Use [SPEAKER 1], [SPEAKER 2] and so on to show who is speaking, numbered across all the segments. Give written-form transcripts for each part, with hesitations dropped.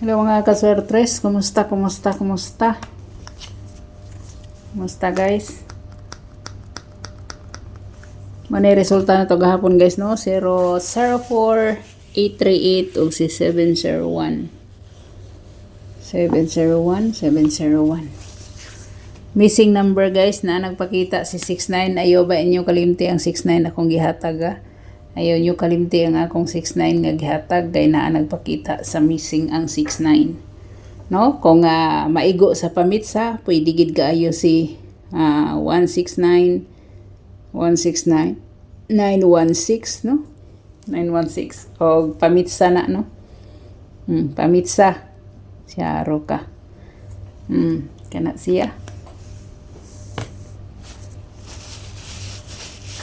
[SPEAKER 1] Hello mga kaswertres, kumusta, kumusta, kumusta? Kumusta guys? Manay resulta na to gahapon guys no? 004838 ug si 701. 701. Missing number guys na nagpakita si 69. Ayaw ba inyo kalimti ang 69 akong gihatag ha? Ayaw nyo kalimti ang akong 69 nga gihatag kay naa nagpakita sa missing ang 69. No? Kung maigo sa pamitsa, pwede gid kaayo si 169 169 916 no? 916 o pamitsa na no? Pamitsa siya roka. Kana siya.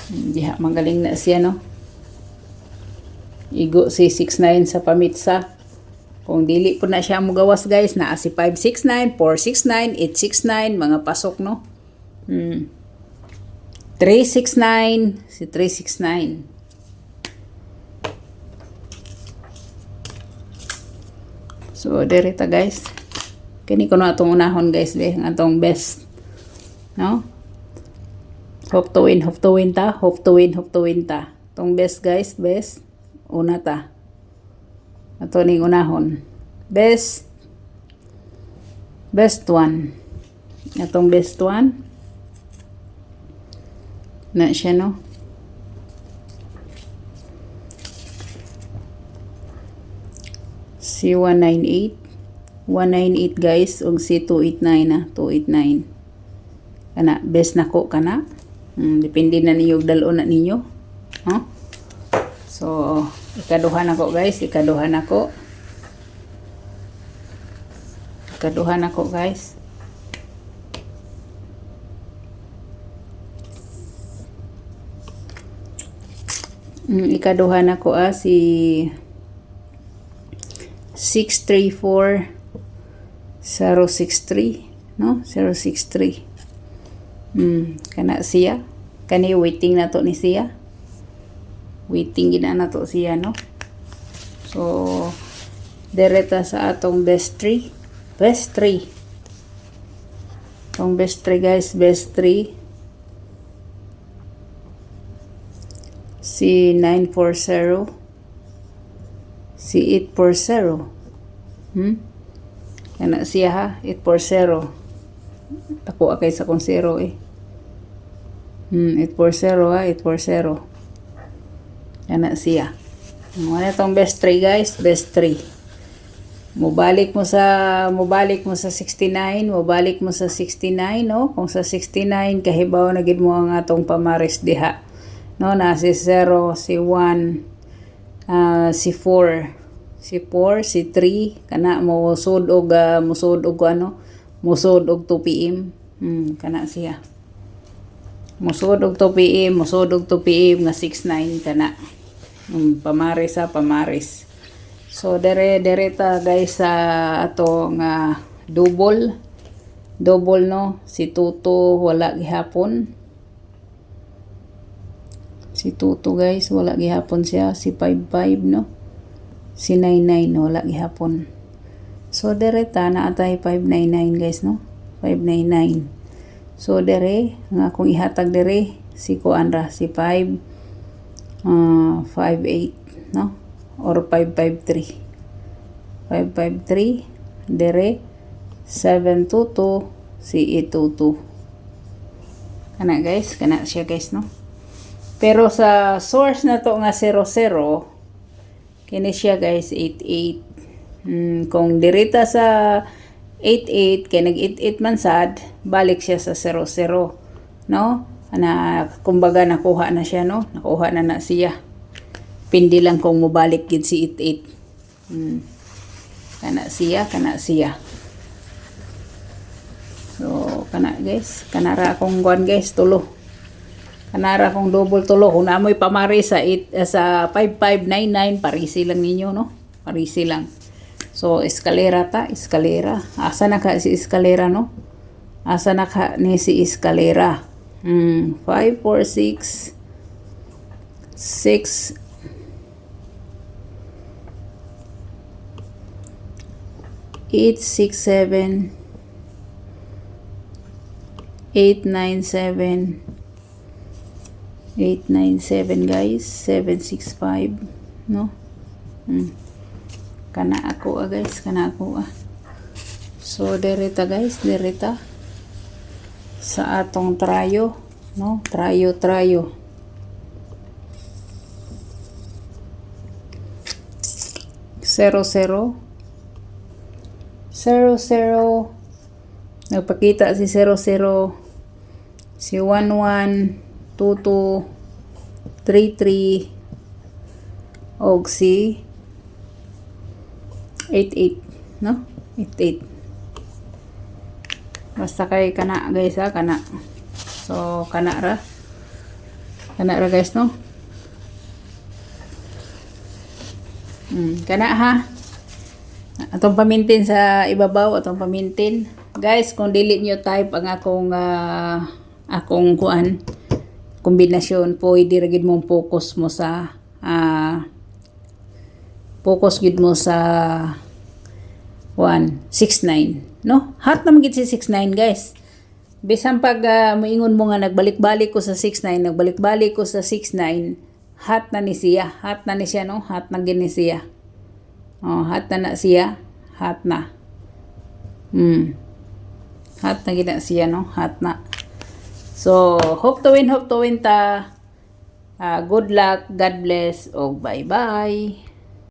[SPEAKER 1] Diha magaling na siya no? Igo si 69 sa pamitsa. Kung dili po na siya mugawas guys, naa si 569, 469, 869, mga pasok no. 369, si 369. So, direta guys. Kini ko na itong unahon guys, ang atong best. No? Hope to win ta. Hope to win ta. Itong best guys, best. Una ta. Ato ning unahon. Best one. Atong best one. Na siya no. Si 198. 198 guys. Og si 289 na. 289. Kana. Best nako kana. Depende na niyo. Dalo na ninyo. Huh? So, ikaduhan ako guys. Ikaduhan ako guys. Ikaduhan ako si 634 063 no? 063 kana siya. Kani waiting na to ni siya. Waiting gina na to siya no. So direta sa atong best 3. Best 3. Atong best 3 guys, best 3. Si 940. Si 840. Kana siya ha, 840. Tako akay sa kong 0 eh. 840 ha, 840. Yana siya. Ano itong best 3 guys? Best 3. Mubalik mo sa 69, mubalik mo sa 69 no? Kung sa 69 kahibaw na gid mo ang atong pamaris diha. No, na si 0, si 1, si 4, si 4, si 3 kana musud og musud og 2 PM. Kana siya. Musud og 2 PM, musud og 2 PM nga 69 kana. Pamaris ha, pamaris. So direta guys sa atong double no. Si Tuto wala gihapon. Si Tuto guys wala gihapon siya. Si 55 no. Si 99 wala gihapon. So direta na atay 599 guys no. 599. So dire nga kung ihatag dire si kuan si 58 no or 553 dire 722 si 822 kana guys, kana siya guys no. Pero sa source na to nga 00 kini siya guys 88. Kung dirita sa 88 kay nag-88 man sad, balik siya sa 00 no. Kumbaga nakuha na siya no. Nakuha na siya. Pindi lang kung mubalik gid si 88. Kana siya. So kana guys, kanara akong guan guys tulo. Kanara akong double tulo. Kung naamoy pamari sa 5599 parisi lang ninyo no. Parisi lang. So eskalera. Asa na ka si eskalera no? Asa na ka ni si eskalera? 5, 4, 6 6 867 897 897 guys, 765 no. Kana ako guys, kana ako so derita guys, derita sa atong trayo no, trayo 00 nagpakita si 00, si 11, 22, 33 og si 88 no, 88 basta kay kana guys kana so kana ra guys no. Kana ha atong pamintin sa ibabaw, atong pamintin guys. Kung dili nyo type ang akong kuan kombinasyon, pwede ra gid mong focus mo sa focus gid mo sa 169 no. Hot naman gid si 69 guys. Bisan pag moingon mo nga nagbalik-balik ko sa 69, nagbalik-balik ko sa 69, hot na ni siya, no, hot na gid ni siya. Hot na siya, hot na. Hot na gid na siya no, hot na. So hope to win ta. Good luck, God bless, og bye bye.